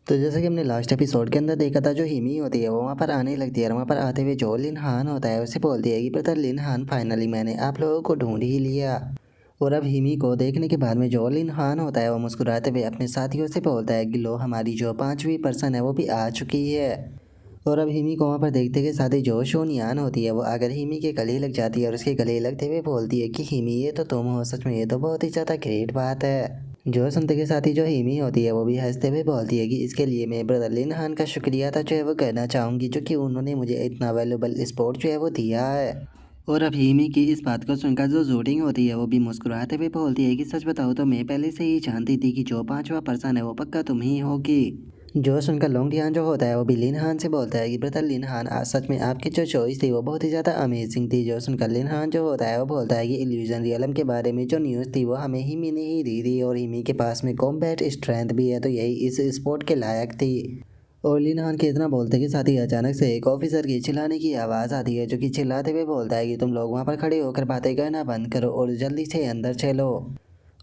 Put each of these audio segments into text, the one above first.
तो जैसे कि हमने लास्ट एपिसोड के अंदर देखा था, जो हिमी होती है वो वहाँ पर आने लगती है और वहाँ पर आते हुए जो लिन हान होता है उसे बोलती है कि ब्रदर लिन हान, फाइनली मैंने आप लोगों को ढूंढ ही लिया। और अब हिमी को देखने के बाद में जो लिन हान होता है वो मुस्कुराते हुए अपने साथियों से बोलता है कि लो, हमारी जो 5वीं पर्सन है वो भी आ चुकी है। और अब हिमी को वहाँ पर देखते के साथ ही जो शोनियान होती है वो आकर हिमी के गले लग जाती है और उसके गले लगते हुए बोलती है कि हिमी, ये तो तुम हो, सच में ये तो बहुत ही ज़्यादा ग्रेट बात है। जो सुनते के साथ ही जो हिमी होती है वो भी हंसते हुए बोलती है कि इसके लिए मैं ब्रदर लिन हान का शुक्रिया था जो है वो करना चाहूँगी, जो कि उन्होंने मुझे इतना वैल्यूबल स्पोर्ट जो है वो दिया है। और अब हिमी की इस बात को सुनकर जो जूटिंग होती है वो भी मुस्कुराते हुए बोलती है कि सच बताओ तो मैं पहले से ही जानती थी कि जो 5वां पर्सन है वो पक्का तुम ही होगी। जो सुनकर लोंगडियान जो होता है वो भी लिन हान से बोलता है कि ब्रदर लिन हान, आज सच में आपकी जो चॉइस थी वो बहुत ही ज़्यादा अमेजिंग थी। जो सुनकर लिन हान जो होता है वो बोलता है कि इल्यूजन रियलम के बारे में जो न्यूज़ थी वो हमें हिमी ने ही दी थी और हिमी के पास में कॉम्बैट स्ट्रेंथ भी है, तो यही इस स्पोर्ट के लायक थी। और लिन हान के इतना बोलते के साथ ही अचानक से एक ऑफिसर की चिल्लाने की आवाज़ आती है, जो कि चिल्लाते हुए बोलता है कि तुम लोग वहाँ पर खड़े होकर बातें करना बंद करो और जल्दी से अंदर चलो।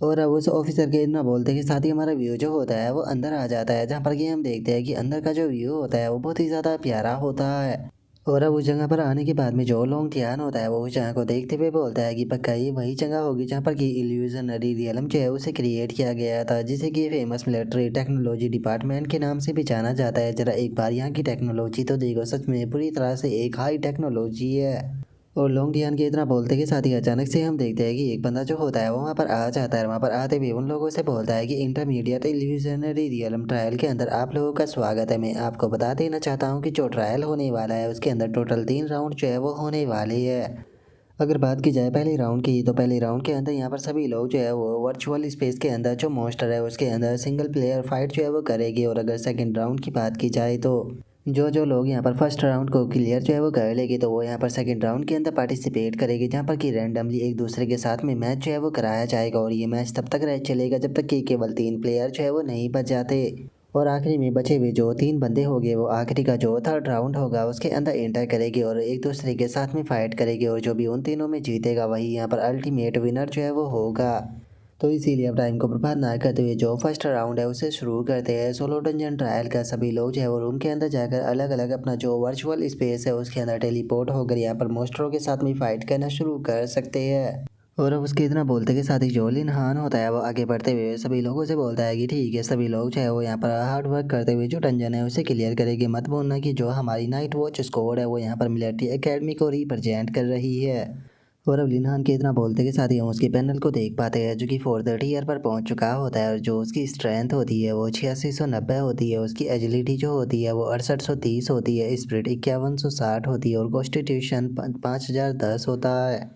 और अब उस ऑफिसर के इतना बोलते के साथ ही हमारा व्यू जो होता है वो अंदर आ जाता है, जहाँ पर कि हम देखते हैं कि अंदर का जो व्यू होता है वो बहुत ही ज़्यादा प्यारा होता है। और अब उस जगह पर आने के बाद में जो लोग ध्यान होता है वो उस जगह को देखते हुए बोलता है कि पक्का ये वही जगह होगी जहाँ पर कि इल्यूजनरी रियलम जो है उसे क्रिएट किया गया था, जिसे कि फेमस मिलिट्री टेक्नोलॉजी डिपार्टमेंट के नाम से भी जाना जाता है। जरा एक बार यहाँ की टेक्नोलॉजी तो देखो, सच में पूरी तरह से एक हाई टेक्नोलॉजी है। और लॉन्ग डियान के इतना बोलते के साथ ही अचानक से हम देखते हैं कि एक बंदा जो होता है वो वहाँ पर आ जाता है। वहाँ पर आते हुए उन लोगों से बोलता है कि इंटरमीडिएट इल्यूजनरी रियलम ट्रायल के अंदर आप लोगों का स्वागत है। मैं आपको बता देना चाहता हूँ कि जो ट्रायल होने वाला है उसके अंदर टोटल 3 राउंड जो है वो होने वाले है। अगर बात की जाए पहले राउंड की, तो पहले राउंड के अंदर यहाँ पर सभी लोग जो है वो वर्चुअल स्पेस के अंदर जो मॉन्स्टर है उसके अंदर सिंगल प्लेयर फाइट जो है वो करेगी। और अगर सेकंड राउंड की बात की जाए तो जो जो लोग यहाँ पर फर्स्ट राउंड को क्लियर जो है वो कर लेगी, तो वो यहाँ पर सेकंड राउंड के अंदर पार्टिसिपेट करेगी, जहाँ पर कि रैंडमली एक दूसरे के साथ में मैच जो है वो कराया जाएगा। और ये मैच तब तक रह चलेगा जब तक कि केवल 3 प्लेयर जो है वो नहीं बच जाते। और आखिरी में बचे हुए जो 3 बंदे होंगे वो आखिरी का जो थर्ड राउंड होगा उसके अंदर एंटर करेगी और एक दूसरे के साथ में फाइट करेगी। और जो भी उन तीनों में जीतेगा वही यहाँ पर अल्टीमेट विनर जो है वो होगा। तो इसीलिए अब टाइम को बर्बाद ना करते हुए जो फर्स्ट राउंड है उसे शुरू करते हैं। सोलो डंजन ट्रायल का सभी लोग जो है वो रूम के अंदर जाकर अलग अलग अपना जो वर्चुअल स्पेस है उसके अंदर टेलीपोर्ट होकर यहाँ पर मोस्टरों के साथ में फाइट करना शुरू कर सकते हैं। और अब उसके इतना बोलते के साथ ही जो लिन हान होता है वो आगे बढ़ते हुए सभी लोगों से बोलता है कि ठीक है, सभी लोग जो है वो यहाँ पर हार्ड वर्क करते हुए जो डंजन है उसे क्लियर करेंगे। मत बोलना कि जो हमारी नाइट वॉच स्क्वाड है वो यहाँ पर मिलिट्री एकेडमी को रिप्रेजेंट कर रही है। और अब लिन हान के इतना बोलते के साथ ही हम उसके पैनल को देख पाते हैं, जो कि 430 ईयर पर पहुंच चुका होता है। और जो उसकी स्ट्रेंथ होती है वो 8690 होती है। उसकी एजिलिटी जो होती है वो 6830 होती है। स्प्रिट 5160 होती है और कॉन्स्टिट्यूशन 5010 होता है।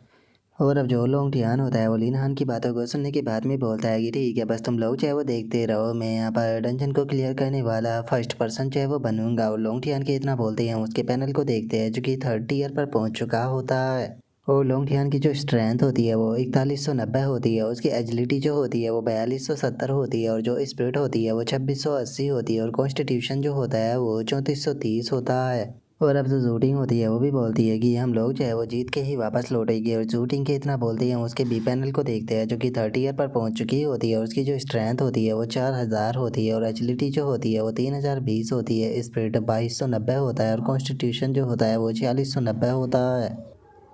और अब जो लोग ध्यान होता है वो लिन हान की बातों को सुनने के बाद में बोलता है कि ठीक है, बस तुम लोग जो है वो देखते रहो, मैं यहाँ पर डंजन को क्लियर करने वाला फर्स्ट पर्सन जो है वो बनूंगा। और लोग ध्यान के इतना बोलते हैं हम उसके पैनल को देखते हैं, जो कि 30 ईयर पर पहुँच चुका होता है। और लॉन्ग ध्यान की जो स्ट्रेंथ होती है वो 4190 होती है। उसकी एजिलिटी जो होती है वो 4270 होती है। और जो स्पिरिट होती है वो 2680 होती है। और कॉन्स्टिट्यूशन जो होता है वो 3430 होता है। और अब जो जूटिंग होती है वो भी बोलती है कि हम लोग जो है वो जीत के ही वापस लौटेंगे। और जूटिंग के इतना बोलते हैं हम उसके बी पैनल को देखते हैं, जो कि 30 ईयर पर पहुंच चुकी होती है। और उसकी जो स्ट्रेंथ होती है वो 4000 होती है। और एजिलिटी जो होती है वो 3020 होती है। स्पिरिट 2290 होता है। और कॉन्स्टिट्यूशन जो होता है वो 4690 होता है।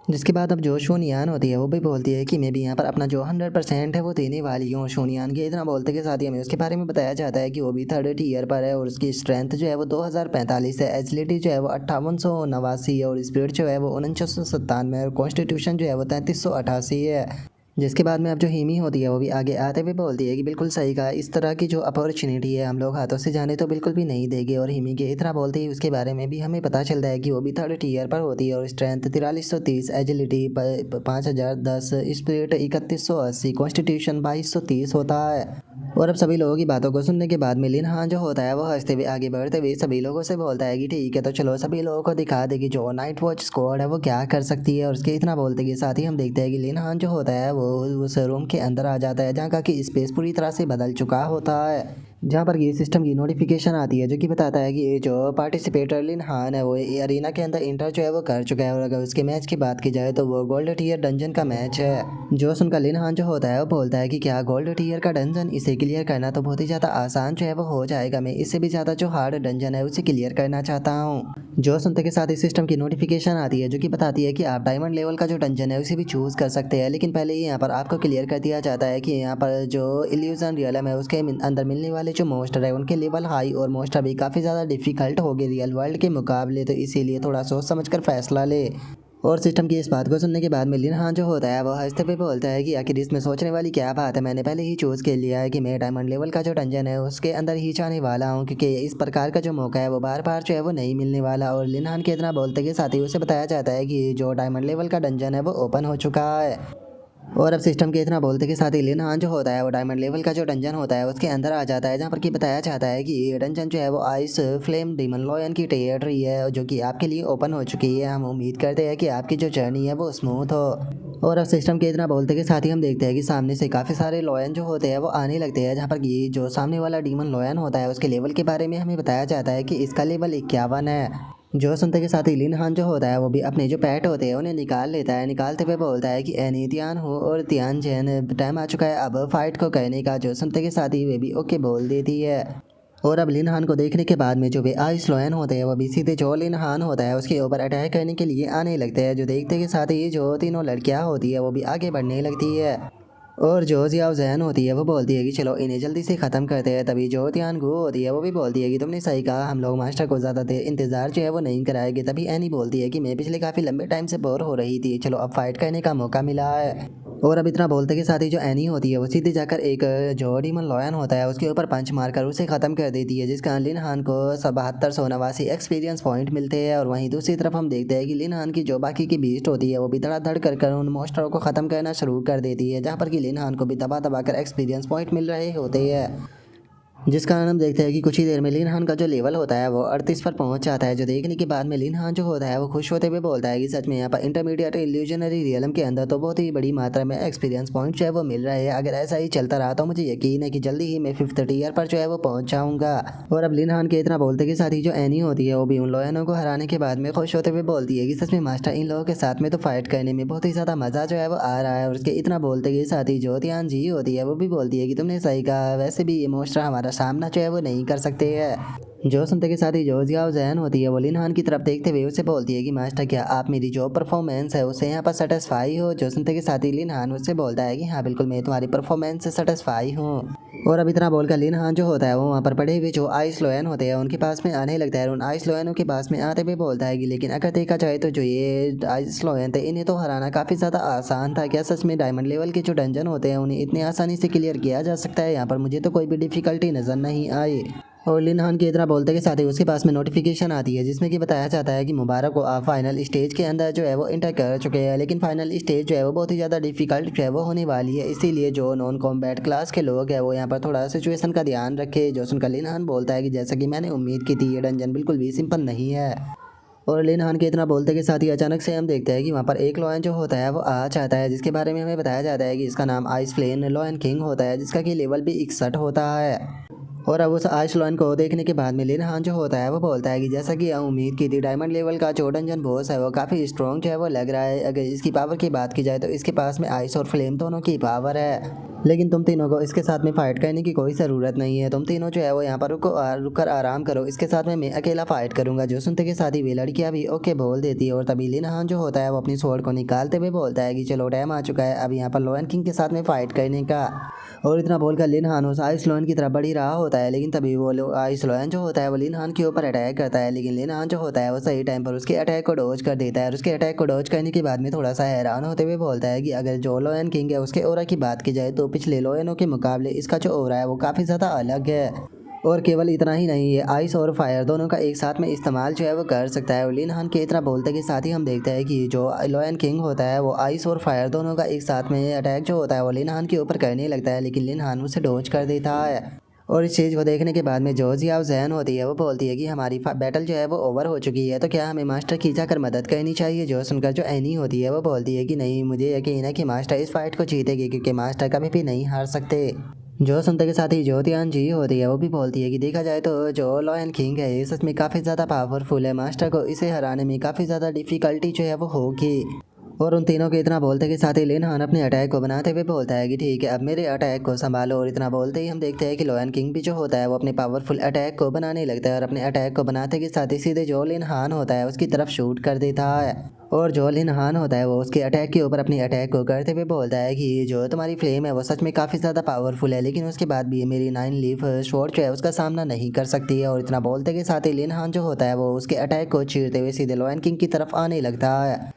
जिसके बाद अब जो शोनियान होती है वो भी बोलती है कि मैं भी यहाँ पर अपना जो 100% है वो देने वाली हूँ। शोनियान के इतना बोलते के साथ ही हमें उसके बारे में बताया जाता है कि वो भी 30 ईयर पर है। और उसकी स्ट्रेंथ जो है वो 2045 है। एजिलिटी जो है वो 5889 है। और स्पीड जो है वो 4997 है। और कॉन्स्टिट्यूशन जो है वो 3388 है। जिसके बाद में अब जो हिमी होती है वो भी आगे आते हुए बोलती है कि बिल्कुल सही कहा, इस तरह की जो अपॉर्चुनिटी है हम लोग हाथों से जाने तो बिल्कुल भी नहीं देंगे। और हिमी के इतना बोलते ही उसके बारे में भी हमें पता चलता है कि वो भी 30 ईयर पर होती है। और स्ट्रेंथ 4330, एजिलिटी 5010, स्पिरिट 3180, कॉन्स्टिट्यूशन 2230 होता है। और अब सभी लोगों की बातों को सुनने के बाद में लिन हान जो होता है वो हंसते हुए आगे बढ़ते हुए सभी लोगों से बोलता है कि ठीक है, तो चलो सभी लोगों को दिखा दे कि जो नाइट वॉच स्क्वाड है वो क्या कर सकती है। और उसके इतना बोलते के साथ ही हम देखते हैं कि लिन हान जो होता है वो उस रूम के अंदर आ जाता है, जहाँ का कि स्पेस पूरी तरह से बदल चुका होता है। जहाँ पर ये सिस्टम की नोटिफिकेशन आती है जो कि बताता है कि ये जो पार्टिसिपेटर लिन हान है वो अरीना के अंदर इंटर जो है वो कर चुका है। और अगर उसके मैच की बात की जाए तो वो गोल्ड टीयर डंजन का मैच है। जो सुनकर लिन हान जो होता है वो बोलता है कि क्या गोल्ड टीयर का डंजन, इसे क्लियर करना तो बहुत ही ज़्यादा आसान जो है वो हो जाएगा, मैं इससे भी ज़्यादा जो हार्ड डंजन है उसे क्लियर करना चाहता हूँ। जो सुनते के साथ इस सिस्टम की नोटिफिकेशन आती है जो कि बताती है कि आप डायमंड लेवल का जो डंजन है उसे भी चूज़ कर सकते हैं, लेकिन पहले ही यहाँ पर आपको क्लियर कर दिया जाता है कि यहाँ पर जो इल्यूजन रियलम है उसके अंदर मिलने वाले जो मोस्टर है उनके लेवल हाई और मोस्टर भी काफ़ी ज़्यादा डिफिकल्ट हो गए रियल वर्ल्ड के मुकाबले, तो इसीलिए थोड़ा सोच समझ कर फैसला ले। और सिस्टम की इस बात को सुनने के बाद में लिन हान जो होता है वो हंसते पे बोलता है कि आखिर इसमें सोचने वाली क्या बात है, मैंने पहले ही चूज़ कर लिया है कि मैं डायमंड लेवल का जो डंजन है उसके अंदर ही जाने वाला हूँ, क्योंकि इस प्रकार का जो मौका है वो बार बार जो है वो नहीं मिलने वाला। और लिन हान के इतना बोलते के साथ ही उसे बताया जाता है कि जो डायमंड लेवल का डंजन है वो ओपन हो चुका है। और अब सिस्टम के इतना बोलते के साथ ही लिन हान जो होता है वो डायमंड लेवल का जो डंजन होता है उसके अंदर आ जाता है, जहाँ पर कि बताया जाता है कि ये डंजन जो है वो आइस फ्लेम डीमन लॉयन की टेरिटरी है जो कि आपके लिए ओपन हो चुकी है। हम उम्मीद करते हैं कि आपकी जो जर्नी है वो स्मूथ हो। और अब सिस्टम के इतना बोलते के साथ ही हम देखते हैं कि सामने से काफ़ी सारे लॉयन जो होते हैं वो आने लगते हैं, जहाँ पर कि जो सामने वाला डीमन लॉयन होता है उसके लेवल के बारे में हमें बताया जाता है कि इसका लेवल 51 है। जो सुनते के साथ ही लिन हान जो होता है वो भी अपने जो पैट होते हैं उन्हें निकाल लेता है, निकालते हुए बोलता है कि एनी तियान हो और तियान जैन, टाइम आ चुका है अब फाइट को करने का। जो सुनते के साथ ही वे भी ओके बोल देती है। और अब लिन हान को देखने के बाद में जो वे आइस लॉयन होते हैं वो भी सीधे जो लिन हान होता है उसके ऊपर अटैक करने के लिए आने लगते हैं। जो देखते के साथ ही जो तीनों लड़कियां होती है वो भी आगे बढ़ने लगती है। और जो जियाओ जैन होती है वो बोलती है कि चलो इन्हें जल्दी से ख़त्म करते हैं। तभी जो तियान गु होती है वो भी बोलती है कि तुमने सही कहा, हम लोग मास्टर को ज़्यादा देर इंतज़ार जो है वो नहीं कराएंगे। तभी एनी बोलती है कि मैं पिछले काफ़ी लंबे टाइम से बोर हो रही थी, चलो अब फाइट करने का मौका मिला है। और अब इतना बोलते के साथ ही जो एनी होती है वो सीधे जाकर एक जो डीमन लॉयन होता है उसके ऊपर पंच मारकर उसे ख़त्म कर देती है, जिसका लिन हान को 7289 एक्सपीरियंस पॉइंट मिलते हैं। और वहीं दूसरी तरफ हम देखते हैं कि लिन हान की जो बाकी की बीस्ट होती है वो भी धड़ाधड़ कर उन मोस्टरों को ख़त्म करना शुरू कर देती है, जहाँ पर कि लिन हान को भी दबा दबा कर एक्सपीरियंस पॉइंट मिल रहे होते हैं। जिस कारण हम देखते हैं कि कुछ ही देर में लिन हान का जो लेवल होता है वो 38 पर पहुंच जाता है। जो देखने के बाद में लिन हान जो होता है वो खुश होते हुए बोलता है कि सच में यहाँ पर इंटरमीडिएट इल्यूजनरी रियलम के अंदर तो बहुत ही बड़ी मात्रा में एक्सपीरियंस पॉइंट जो है वो मिल रहे हैं। अगर ऐसा ही चलता रहा तो मुझे यकीन है कि जल्दी ही मैं 5th टीयर पर जो है वो पहुंच जाऊंगा। और अब लिन हान के इतना बोलते के साथ ही जो एनी होती है वो भी उन लॉयनों को हराने के बाद में खुश होते हुए बोलती है कि सच में मास्टर इन लोगों के साथ में तो फाइट करने में बहुत ही ज़्यादा मज़ा जो है वो आ रहा है। और उसके इतना बोलते के साथ ही जो तियान जी होती है वो भी बोलती है कि तुमने सही कहा, वैसे भी ये मोस्टर हमारा सामना जो है वो नहीं कर सकते हैं। जो सुनते के साथ ही जो जियाओ जैन होती है वो लिन हान की तरफ देखते हुए उसे बोलती है कि मास्टर क्या आप मेरी जो परफॉर्मेंस है उससे यहाँ पर सेटिस्फाई हो। जो सुनते के साथ ही लिन हान उससे बोलता है कि हाँ बिल्कुल मैं तुम्हारी परफॉर्मेंस से सेटिस्फाई हूँ। और अब इतना बोलकर लिन हान जो होता है वो वहाँ पर पड़े हुए जो आइस लोयन होते हैं उनके पास में आने लगता है। उन आइस लोयनों के पास में आते हुए बोलता है कि लेकिन अगर देखा जाए तो जो ये आइस लोयन थे इन्हें तो हराना काफ़ी ज़्यादा आसान था, क्या सच में डायमंड लेवल के जो डंजन होते हैं उन्हें इतनी आसानी से क्लियर किया जा सकता है? यहाँ पर मुझे तो कोई भी डिफ़िकल्टी नज़र नहीं आई। और लिन हान के इतना बोलते के साथ ही उसके पास में नोटिफिकेशन आती है जिसमें कि बताया जाता है कि मुबारक को आप फाइनल स्टेज के अंदर जो है वो इंटर कर चुके हैं, लेकिन फाइनल स्टेज जो है वो बहुत ही ज़्यादा डिफिकल्ट जो है वो होने वाली है, इसीलिए जो नॉन कॉम्बैट क्लास के लोग हैं वो यहाँ पर थोड़ा सिचुएशन का ध्यान रखे। जो सुनकर लिन हान बोलता है कि जैसा कि मैंने उम्मीद की थी ये डंजन बिल्कुल भी सिंपल नहीं है। और लिन हान के इतना बोलते के साथ ही अचानक से हम देखते हैं कि वहाँ पर एक लॉयन जो होता है वो आ जाता है, जिसके बारे में हमें बताया जाता है कि इसका नाम आइस फ्लेन लॉयन किंग होता है, जिसका कि लेवल भी 61 होता है। और अब उस आइस लॉयन को देखने के बाद में लिन हान जो होता है वो बोलता है कि जैसा कि उम्मीद की थी डायमंड लेवल का जो डंजन बॉस है वो काफ़ी स्ट्रॉन्ग जो है वो लग रहा है। अगर इसकी पावर की बात की जाए तो इसके पास में आइस और फ्लेम दोनों की पावर है, लेकिन तुम तीनों को इसके साथ में फाइट करने की कोई ज़रूरत नहीं है। तुम तीनों जो है वो यहाँ पर रुक कर आराम करो, इसके साथ में मैं अकेला फाइट करूँगा। जो सुनते के साथ ही वे लड़कियाँ भी ओके बोल देती है। और तभी लिन हान जो होता है वो अपनी स्वॉर्ड को निकालते हुए बोलता है कि चलो टाइम आ चुका है अब यहाँ पर लॉयन किंग के साथ में फाइट करने का। और इतना बोलकर लिन हान उस आइस लॉयन की तरफ बढ़ ही रहा होता है, लेकिन तभी वो आइस लॉयन जो होता है वो लिन हान के ऊपर अटैक करता है। लेकिन लिन हान जो होता है वो सही टाइम पर उसके अटैक को डॉज कर देता है। और उसके अटैक को डॉज करने के बाद में थोड़ा सा हैरान होते हुए बोलता है कि अगर जो लॉयन किंग है उसके ओरा की बात की जाए तो पिछले लॉयनों के मुकाबले इसका जो ओरा है वो काफ़ी ज़्यादा अलग है। और केवल इतना ही नहीं है, आइस और फायर दोनों का एक साथ में इस्तेमाल जो है वो कर सकता है। और लिन हान के इतना बोलते के साथ ही हम देखते हैं कि जो लॉयन किंग होता है वो आइस और फायर दोनों का एक साथ में अटैक जो होता है वो लिन हान के ऊपर करने लगता है, लेकिन लिन हान उसे डॉज कर देता है। और इस चीज़ को देखने के बाद में जो जियाओ जैन होती है वो बोलती है कि हमारी बैटल जो है वो ओवर हो चुकी है, तो क्या हमें मास्टर की जाकर मदद करनी चाहिए? जो सुनकर जो एनी होती है वो बोलती है कि नहीं, मुझे यकीन है कि मास्टर इस फाइट को जीतेगी क्योंकि मास्टर कभी भी नहीं हार सकते। जो सुनते के साथ ही जो तियान जी होती है वो भी बोलती है कि देखा जाए तो जो लॉयन किंग है ये सच में काफ़ी ज़्यादा पावरफुल है, मास्टर को इसे हराने में काफ़ी ज़्यादा डिफ़िकल्टी जो है वो होगी। और उन तीनों के इतना बोलते के साथ ही लिन हान अपने अटैक को बनाते हुए बोलता है कि ठीक है अब मेरे अटैक को संभालो। और इतना बोलते ही हम देखते हैं कि लॉयन किंग भी जो होता है वो अपने पावरफुल अटैक को बनाने लगता है और अपने अटैक को बनाते के साथ ही सीधे जो लिन हान होता है उसकी तरफ शूट कर देता है। और जो लिन हान होता है वो उसके अटैक के ऊपर अपनी अटैक को करते हुए बोलता है कि ये जो तुम्हारी फ्लेम है वो सच में काफ़ी ज़्यादा पावरफुल है, लेकिन उसके बाद भी ये मेरी 9 लीफ स्वॉर्ड जो है उसका सामना नहीं कर सकती है। और इतना बोलते के साथ ही लिन हान जो होता है वो उसके अटैक को चीरते हुए सीधे लॉयन किंग की तरफ आने लगता है,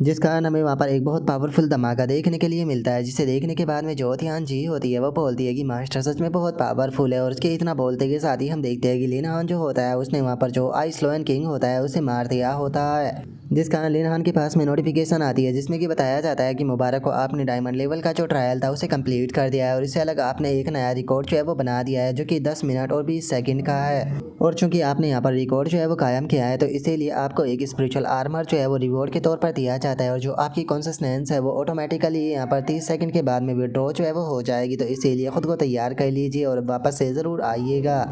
जिस कारण हमें वहाँ पर एक बहुत पावरफुल धमाका देखने के लिए मिलता है, जिसे देखने के बाद में जो ध्यान जी होती है वो बोलती है कि मास्टर सच में बहुत पावरफुल है। और उसके इतना बोलते के साथ ही हम देखते हैं कि लिन हान जो होता है उसने वहाँ पर जो आइस लॉयन किंग होता है उसे मार दिया होता है, जिस कारण लिन हान के पास में नोटिफिकेशन आती है जिसमें कि बताया जाता है कि मुबारक को आपने डायमंड लेवल का जो ट्रायल था उसे कंप्लीट कर दिया है और इससे अलग आपने एक नया रिकॉर्ड जो है वो बना दिया है जो कि 10 मिनट और 20 सेकंड का है। और चूंकि आपने यहाँ पर रिकॉर्ड जो है वो कायम किया है तो इसीलिए आपको एक स्पिरिचुअल आर्मर जो है वो रिवॉर्ड के तौर पर दिया जाता है और जो आपकी कॉन्सिस्टेंस है वो ऑटोमेटिकली यहाँ पर 30 सेकंड के बाद में विड्रॉ जो है वो हो जाएगी। तो इसीलिए खुद को तैयार कर लीजिए और वापस से ज़रूर आइएगा।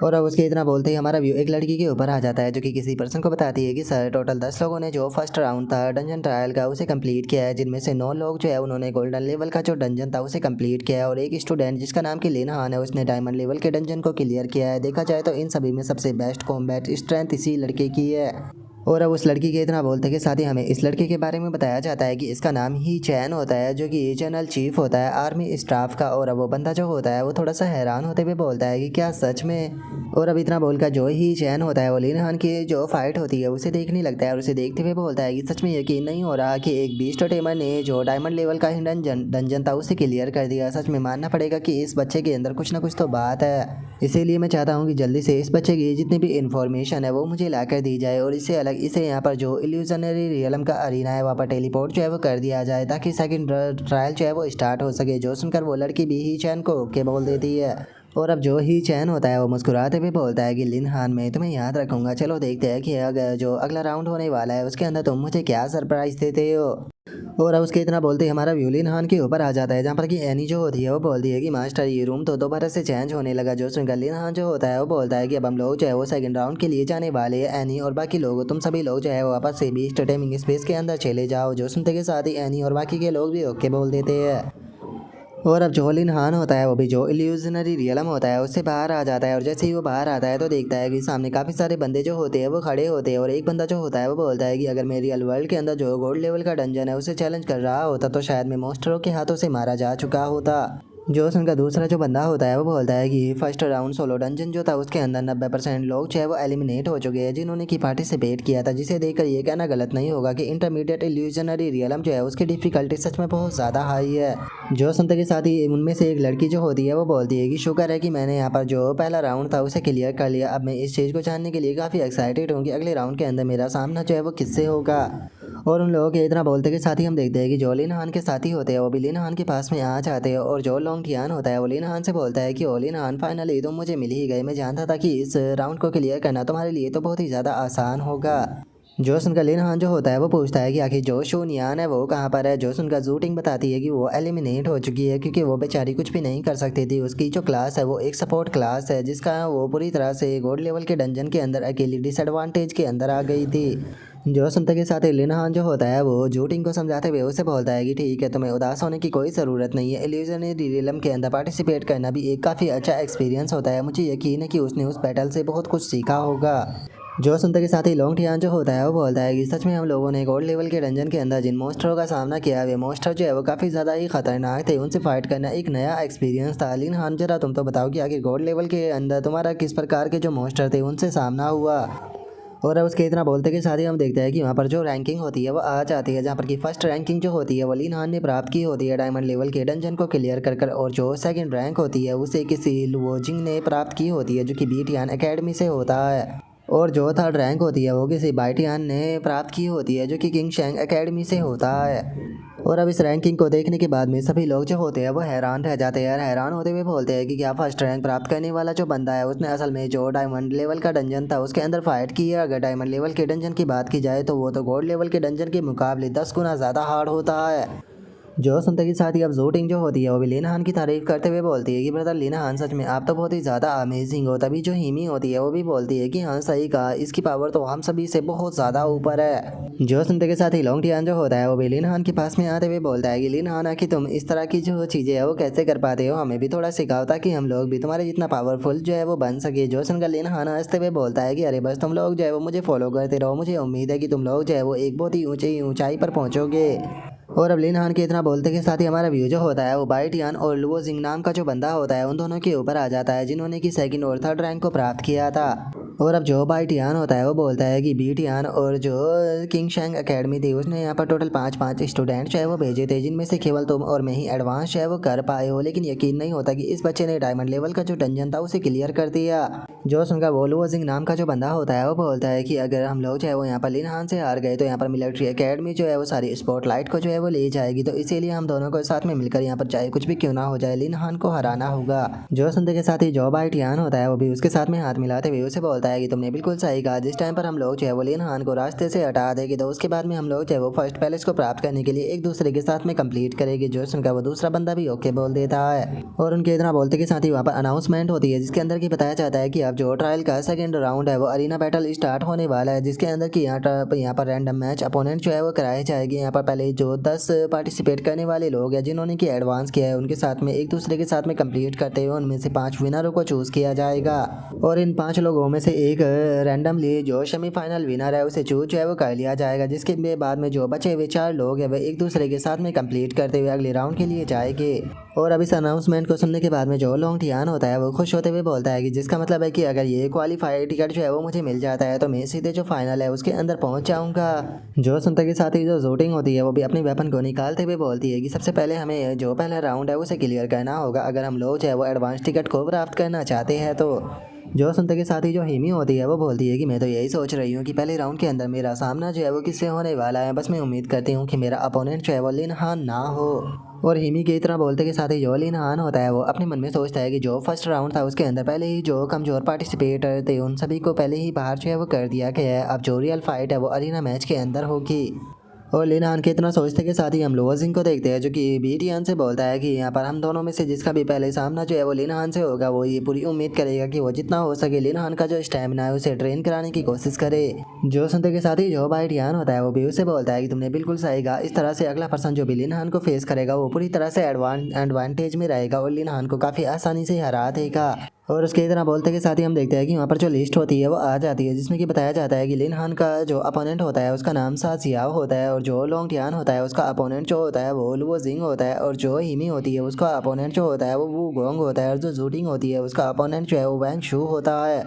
और अब उसके इतना बोलते ही हमारा व्यू एक लड़की के ऊपर आ जाता है जो कि किसी पर्सन को बताती है कि सर टोटल 10 लोगों ने जो फर्स्ट राउंड था डंजन ट्रायल का उसे कंप्लीट किया है, जिनमें से 9 लोग जो है उन्होंने गोल्डन लेवल का जो डंजन था उसे कंप्लीट किया है और एक स्टूडेंट जिसका नाम कि लिन हान है उसने डायमंड लेवल के डंजन को क्लियर किया है। देखा जाए तो इन सभी में सबसे बेस्ट कॉम्बैट स्ट्रेंथ इसी लड़के की है। और अब उस लड़की के इतना बोलते के साथ ही हमें इस लड़के के बारे में बताया जाता है कि इसका नाम ही चैन होता है जो कि जनरल चीफ होता है आर्मी स्टाफ का। और अब वो बंदा जो होता है वो थोड़ा सा हैरान होते हुए बोलता है कि क्या सच में। और अब इतना बोलकर जो ही चैन होता है वो लिन हान की जो फाइट होती है उसे देखने लगता है और उसे देखते हुए बोलता है कि सच में यकीन नहीं हो रहा कि एक बीस्ट टेमर ने जो डायमंड लेवल का ही डंजन था उसे क्लियर कर दिया। सच में मानना पड़ेगा कि इस बच्चे के अंदर कुछ ना कुछ तो बात है, इसीलिए मैं चाहता हूँ कि जल्दी से इस बच्चे की जितनी भी इन्फॉर्मेशन है वो मुझे ला कर दी जाए और इससे अलग इसे यहाँ पर जो इल्यूजनरी रियलम का अरीना है वहाँ पर टेलीपोर्ट जो है वो कर दिया जाए ताकि सेकंड ट्रायल जो है वो स्टार्ट हो सके। जो सुनकर वो लड़की भी ही चैन को ओके बोल देती है। और अब जो ही चैन होता है वो मुस्कुराते हुए बोलता है कि लिन हान मैं तुम्हें याद रखूंगा। चलो देखते हैं कि अगर जो अगला राउंड होने वाला है उसके अंदर तुम मुझे क्या सरप्राइज देते हो। और अब उसके इतना बोलते ही हमारा व्यू लिन हान के ऊपर आ जाता है जहाँ पर कि एनी जो होती है वो बोलती है कि मास्टर ये रूम तो दोबारा से चेंज होने लगा। जो सुनकर लिन हान जो होता है वो बोलता है कि अब हम लोग जो है वो सेकंड राउंड के लिए जाने वाले हैं। एनी और बाकी लोग तुम सभी लोग जो है वो वापस से भी टाइमिंग स्पेस के अंदर चले जाओ। जो सुनते के साथ ही एनी और बाकी के लोग भी ओके बोल देते हैं। और अब जो लिन हान होता है वो भी जो इल्यूजनरी रियलम होता है उससे बाहर आ जाता है और जैसे ही वो बाहर आता है तो देखता है कि सामने काफ़ी सारे बंदे जो होते हैं वो खड़े होते हैं। और एक बंदा जो होता है वो बोलता है कि अगर मैं रियल वर्ल्ड के अंदर जो गोल्ड लेवल का डंजन है उसे चैलेंज कर रहा होता तो शायद मैं मॉन्स्टरों के हाथों से मारा जा चुका होता। जो उनका दूसरा जो बंदा होता है वो बोलता है कि फर्स्ट राउंड सोलो डंजन जो था उसके अंदर 90% लोग जो है वो एलिमिनेट हो चुके हैं जिन्होंने की पार्टिसिपेट किया था, जिसे देखकर ये कहना गलत नहीं होगा कि इंटरमीडिएट इल्यूजनरी रियलम जो है उसकी डिफिकल्टी सच में बहुत ज़्यादा हाई है। जो सुनते के साथ ही उनमें से एक लड़की जो होती है वो बोलती है कि शुक्र है कि मैंने यहाँ पर जो पहला राउंड था उसे क्लियर कर लिया। अब मैं इस चीज़ को जानने के लिए काफ़ी एक्साइटेड हूँ कि अगले राउंड के अंदर मेरा सामना जो है वो किससे होगा। और उन लोगों के इतना बोलते के साथ ही हम देखते हैं कि जो लिन हान के साथी होते हैं वो भी लिन हान के पास में आ जाते हैं। और जो लॉन्ग टियान होता है वो लिन हान से बोलता है कि ओ लिन हान फाइनली तुम मुझे मिल ही गए। मैं जानता था कि इस राउंड को क्लियर करना तुम्हारे लिए तो बहुत ही ज़्यादा आसान होगा। जो सुनकर लिन हान जो होता है वो पूछता है कि आखिर जो शूनियान है वो कहाँ पर है। जो सुनकर जूटिंग बताती है कि वो एलिमिनेट हो चुकी है क्योंकि वो बेचारी कुछ भी नहीं कर सकती थी। उसकी जो क्लास है वो एक सपोर्ट क्लास है जिसका वो पूरी तरह से गोल्ड लेवल के डंजन के अंदर अकेली डिसएडवांटेज के अंदर आ गई थी। जो सुनते के साथ ही लिन हान जो होता है वो जूटिंग को समझाते हुए उसे बोलता है कि ठीक है तुम्हें उदास होने की कोई ज़रूरत नहीं है। इल्यूजनरी रियलम के अंदर पार्टिसिपेट करना भी एक काफ़ी अच्छा एक्सपीरियंस होता है। मुझे यकीन है कि उसने उस बैटल से बहुत कुछ सीखा होगा। जो सुनते के साथ ही लॉन्ग टियान जो होता है वो बोलता है कि सच में हम लोगों ने गोल्ड लेवल के डंजन के अंदर जिन मॉन्स्टरों का सामना किया वे मॉन्स्टर जो है वो काफ़ी ज़्यादा ही खतरनाक थे। उनसे फाइट करना एक नया एक्सपीरियंस था। लिन हान जरा तुम तो बताओ कि आखिर गोल्ड लेवल के अंदर तुम्हारा किस प्रकार के जो मॉन्स्टर थे उनसे सामना हुआ। और अब उसके इतना बोलते के साथ ही हम देखते हैं कि वहाँ पर जो रैंकिंग होती है वो आ जाती है जहाँ पर कि फर्स्ट रैंकिंग जो होती है वो लिन हान ने प्राप्त की होती है डायमंड लेवल के डंजन को क्लियर कर। और जो सेकंड रैंक होती है उसे किसी लुओजिंग ने प्राप्त की होती है जो कि बीटियान एकेडमी से होता है। और जो थर्ड रैंक होती है वो किसी बाइटियान ने प्राप्त की होती है जो कि किंग शेंग एकेडमी से होता है। और अब इस रैंकिंग को देखने के बाद में सभी लोग जो होते हैं वो हैरान रह जाते हैं। हैरान होते हुए बोलते हैं कि क्या फर्स्ट रैंक प्राप्त करने वाला जो बंदा है उसने असल में जो डायमंड लेवल का डंजन था उसके अंदर फाइट की है। अगर डायमंड लेवल के डंजन की बात की जाए तो वो तो गोल्ड लेवल के डंजन के मुकाबले 10 गुना ज़्यादा हार्ड होता है। जो सुनते के साथ ही अब जोटिंग जो होती है वो भी लिन हान की तारीफ करते हुए बोलती है कि ब्रदर लिन हान सच में आप तो बहुत ही ज़्यादा अमेजिंग हो। तभी जो हिमी होती है वो भी बोलती है कि हाँ सही कहा, इसकी पावर तो हम सभी से बहुत ज़्यादा ऊपर है। जो सुनते के साथ ही लोंग टियान जो होता है वो भी लिन हान के पास में आते हुए बोलता है कि लिन हान आखिर तुम इस तरह की जो चीज़ें है वो कैसे कर पाते हो, हमें भी थोड़ा सिखाओ ताकि हम लोग भी तुम्हारे जितना पावरफुल जो है वो बन सके। जो सुनकर लिन हान हंसते हुए बोलता है कि अरे बस तुम लोग जो है वो मुझे फॉलो करते रहो, मुझे उम्मीद है कि तुम लोग जो है वो एक बहुत ही ऊंची ऊंचाई पर पहुंचोगे। और अब लिन हान के इतना बोलते के साथ ही हमारा व्यू जो होता है वो बाइट यान और लुओ जिंग नाम का जो बंदा होता है उन दोनों के ऊपर आ जाता है जिन्होंने की सेकंड और थर्ड रैंक को प्राप्त किया था। और अब जो बाइट यान होता है वो बोलता है कि बीट यान और जो किंग शैंग एकेडमी थी उसने यहाँ पर टोटल 5 स्टूडेंट जो है वो भेजे थे, जिनमें से केवल तुम और मैं ही एडवांस जो है वो कर पाए हो। लेकिन यकीन नहीं होता कि इस बच्चे ने डायमंड लेवल का जो डंजन था उसे क्लियर कर दिया। जो सुनकर वो लुओ जिंग नाम का जो बंदा होता है वो बोलता है कि अगर हम लोग जो है वो यहाँ पर लिन हान से हार गए तो यहाँ पर मिलिट्री एकेडमी जो है वो सारी स्पॉटलाइट को जो है वो ले जाएगी, तो इसीलिए हम दोनों को साथ में मिलकर यहाँ पर चाहे कुछ भी क्यों ना हो जाए लिन हान को हराना होगा। जो सुनते के साथ ही जो बाइट यान होता है वो भी उसके साथ में हाथ मिलाते हुए उसे बोलता है कि तुमने बिल्कुल सही कहा, जिस टाइम पर हम लोग जो है वो लिन हान को रास्ते से हटा देंगे तो उसके बाद में हम लोग जो है वो फर्स्ट पैलेस को प्राप्त करने के लिए एक दूसरे के साथ में कंप्लीट करेंगे। जो सुनकर वो दूसरा बंदा भी ओके बोल देता है और उनके इतना बोलते के साथ ही वहाँ पर अनाउंसमेंट होती है जिसके अंदर की बताया जाता है कि अब जो ट्रायल का सेकंड राउंड है वो अरीना बैटल स्टार्ट होने वाला है, जिसके अंदर की यहाँ पर रैंडम मैच अपोनेंट जो है वो कराए जाएंगे। यहाँ पर पहले जो 10 पार्टिसिपेट करने वाले लोग हैं जिन्होंने की एडवांस किया है उनके साथ में एक दूसरे के साथ में कंप्लीट करते हुए उनमें से 5 विनरों को चूज किया जाएगा और इन 5 लोगों में से एक रैंडमली जो सेमीफाइनल विनर है उसे चूज जो है वो कर लिया जाएगा, जिसके बाद में जो बचे हुए 4 लोग हैं वह एक दूसरे के साथ में कंप्लीट करते हुए अगले राउंड के लिए जाएंगे। और अब इस अनाउंसमेंट को सुनने के बाद में जो लोंग टियान होता है वो खुश होते हुए बोलता है कि जिसका मतलब है कि अगर ये क्वालिफाई टिकट जो है वो मुझे मिल जाता है तो मैं सीधे जो फाइनल है उसके अंदर पहुंच जाऊंगा। जो सुनते के साथ ही जो जोटिंग होती है वो भी अपनी वेपन को निकालते हुए बोलती है कि सबसे पहले हमें जो पहला राउंड है उसे क्लियर करना होगा अगर हम लोग जो है वो एडवांस टिकट को प्राप्त करना चाहते हैं। तो जो सुनते के साथ ही जो हिमी होती है वो बोलती है कि मैं तो यही सोच रही हूँ कि पहले राउंड के अंदर मेरा सामना जो है वो किससे होने वाला है, बस मैं उम्मीद करती हूँ कि मेरा अपोनेंट जो है वो लिन हान ना हो। और हिमी की तरह बोलते के साथ ही जो लिन हान होता है वो अपने मन में सोचता है कि जो फर्स्ट राउंड था उसके अंदर पहले ही जो कमजोर पार्टिसिपेटर थे उन सभी को पहले ही बाहर जो है वो कर दिया गया है, अब जो रियल फाइट है वो अरीना मैच के अंदर होगी। और लिन हान के इतना सोचते के साथ ही हम लोअर जिंग को देखते हैं जो कि बीटीएन से बोलता है कि यहाँ पर हम दोनों में से जिसका भी पहले सामना जो है वो लिन हान से होगा वो ये पूरी उम्मीद करेगा कि वो जितना हो सके लिन हान का जो स्टैमिना है उसे ट्रेन कराने की कोशिश करे। जो सुनते के साथ ही जो बाइटियान होता है वो भी उसे बोलता है कि तुमने बिल्कुल सही कहा, इस तरह से अगला पर्सन जो भी लिन हान को फेस करेगा वो पूरी तरह से एडवांटेज में रहेगा और लिन हान को काफ़ी आसानी से हरा देगा। और उसके इतना बोलते के साथ ही हम देखते हैं कि वहाँ पर जो लिस्ट होती है वो आ जाती है जिसमें कि बताया जाता है कि लिन हान का जो अपोनेंट होता है उसका नाम सा सियाओ होता है और जो लोंग टियान होता है उसका अपोनेंट जो होता है वो लुओ जिंग होता है और जो हिमी होती है उसका अपोनेंट जो होता है वो वू गोंग होता है और जो जूटिंग होती है उसका अपोनेंट जो है वो वैंग शू होता है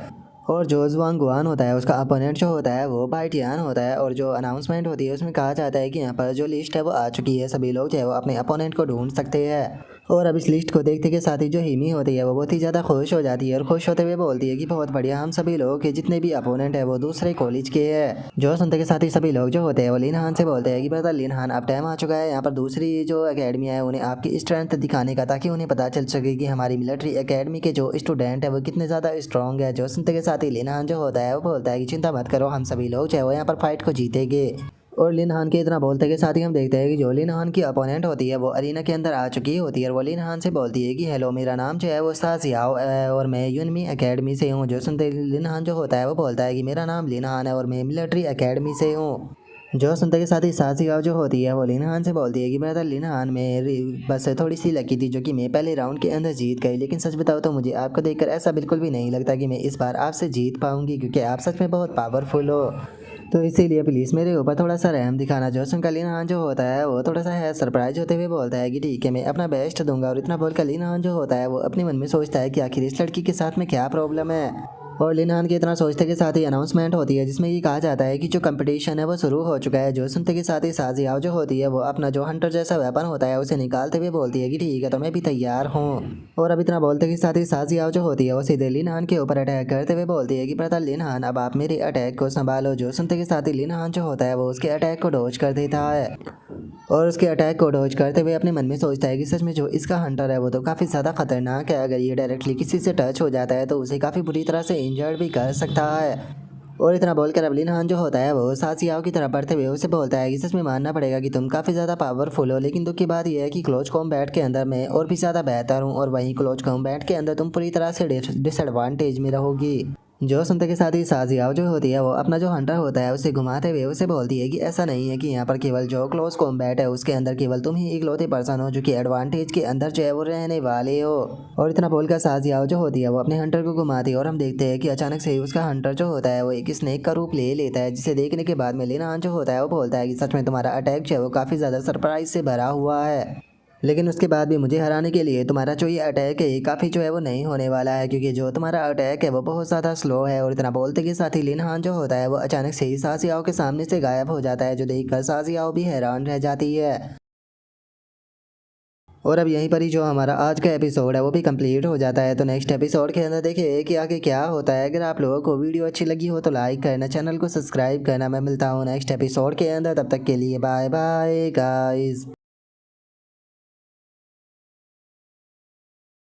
और जो जुआंग गुआन होता है उसका अपोनेंट जो होता है वो बाइटियान होता है। और जो अनाउंसमेंट होती है उसमें कहा जाता है कि यहाँ पर जो लिस्ट है वो आ चुकी है, सभी लोग जो है वो अपने अपोनेंट को ढूंढ सकते हैं। और अब इस लिस्ट को देखते के साथ ही जो हिमी होती है वो बहुत ही ज़्यादा खुश हो जाती है और खुश होते हुए बोलती है कि बहुत बढ़िया, हम सभी लोग के जितने भी अपोनेंट है वो दूसरे कॉलेज के हैं। जो सुनते के साथ ही सभी लोग जो होते हैं वो लिन हान से बोलते हैं कि ब्रदर लिन हान अब टाइम आ चुका है यहाँ पर दूसरी जो अकेडमी है उन्हें आपकी स्ट्रेंथ दिखाने का, ताकि उन्हें पता चल सके कि हमारी मिलिट्री अकेडमी के जो स्टूडेंट है वो कितने ज़्यादा स्ट्रॉन्ग है। जो सुनते के साथ ही लिन हान जो होता है वो बोलता है कि चिंता मत करो, हम सभी लोग जो है वो यहाँ पर फाइट को जीतेंगे। और लिन हान के इतना बोलते के साथ ही हम देखते हैं कि जो लिन हान की अपोनेंट होती है वो अरीना के अंदर आ चुकी होती है और वो लिन हान से बोलती है कि हेलो, मेरा नाम जो है वो सा सियाओ है और मैं यूनमी एकेडमी से हूँ। जो सुनते लिन हान जो होता है वो बोलता है कि मेरा नाम लिन हान है और मैं मिलिट्री एकेडमी से हूँ। जो सुनते के साथ ही सासियाओ जो होती है वो लिन हान से बोलती है कि ब्रदर लिन हान मेरी बस थोड़ी सी लकी थी जो कि मैं पहले राउंड के अंदर जीत गई, लेकिन सच बताओ तो मुझे आपको देखकर ऐसा बिल्कुल भी नहीं लगता कि मैं इस बार आपसे जीत पाऊंगी, क्योंकि आप सच में बहुत पावरफुल हो, तो इसीलिए प्लीज़ मेरे ऊपर थोड़ा सा रहम दिखाना। जो सुनकर लिन हान जो होता है वो थोड़ा सा है सरप्राइज होते हुए बोलता है कि ठीक है, मैं अपना बेस्ट दूंगा। और इतना बोलकर लिन हान जो होता है वो अपने मन में सोचता है कि आखिर इस लड़की के साथ में क्या प्रॉब्लम है। और लिन हान के इतना सोचते के साथ ही अनाउंसमेंट होती है जिसमें ये कहा जाता है कि जो कंपटीशन है वो शुरू हो चुका है। जो सुनते के साथ ही साजियाओ जो होती है वो अपना जो हंटर जैसा वेपन होता है उसे निकालते हुए बोलती है कि ठीक है, तो मैं भी तैयार हूँ। और अब इतना बोलते के साथ ही साजियाओ जो होती है वो सीधे लिन हान के ऊपर अटैक करते हुए बोलती है कि ब्रदर लिन हान, अब आप मेरे अटैक को संभालो। जो सुनते के साथ ही लिन हान जो होता है वो उसके अटैक को डॉज कर देता है और उसके अटैक को डॉज करते हुए अपने मन में सोचता है कि सच में जो इसका हंटर है वो तो काफ़ी ज़्यादा खतरनाक है, अगर ये डायरेक्टली किसी से टच हो जाता है तो उसे काफ़ी बुरी तरह से इंजर्ड भी कर सकता है। और इतना बोलकर अब लिन हान जो होता है वो सासियाओ की तरफ बढ़ते हुए उसे बोलता है कि सच में मानना पड़ेगा कि तुम काफ़ी ज़्यादा पावरफुल हो, लेकिन दुख की बात यह है कि क्लोज कॉम्बैट के अंदर मैं और भी ज़्यादा बेहतर हूँ और वहीं क्लोज कॉम्बैट के अंदर तुम पूरी तरह से डिसएडवांटेज में रहोगी। जो सुनते के साथ ही साजियाओ जो होती है वो अपना जो हंटर होता है उसे घुमाते हुए उसे बोलती है कि ऐसा नहीं है कि यहाँ पर केवल जो क्लोज कॉम्बैट है उसके अंदर केवल तुम ही इकलौते पर्सन हो जो कि एडवांटेज के अंदर जो है वो रहने वाले हो। और इतना बोलकर साजियाओ जो होती है वो अपने हंटर को घुमाती है और हम देखते हैं कि अचानक से ही उसका हंटर जो होता है वो एक स्नेक का रूप ले लेता है, जिसे देखने के बाद में लिन हान जो होता है वो बोलता है कि सच में तुम्हारा अटैक जो है वो काफ़ी ज़्यादा सरप्राइज से भरा हुआ है, लेकिन उसके बाद भी मुझे हराने के लिए तुम्हारा जो ये अटैक है ये काफ़ी जो है वो नहीं होने वाला है, क्योंकि जो तुम्हारा अटैक है वो बहुत ज़्यादा स्लो है। और इतना बोलते के साथ ही लिन हान जो होता है वो अचानक से ही सासियाओ के सामने से गायब हो जाता है, जो देखकर सासियाओ भी हैरान रह जाती है। और अब यहीं पर ही जो हमारा आज का एपिसोड है वो भी कंप्लीट हो जाता है। तो नेक्स्ट एपिसोड के अंदर देखिए कि आगे क्या होता है। अगर आप लोगों को वीडियो अच्छी लगी हो तो लाइक करना, चैनल को सब्सक्राइब करना। मैं मिलता हूँ नेक्स्ट एपिसोड के अंदर, तब तक के लिए बाय बाय गाइस।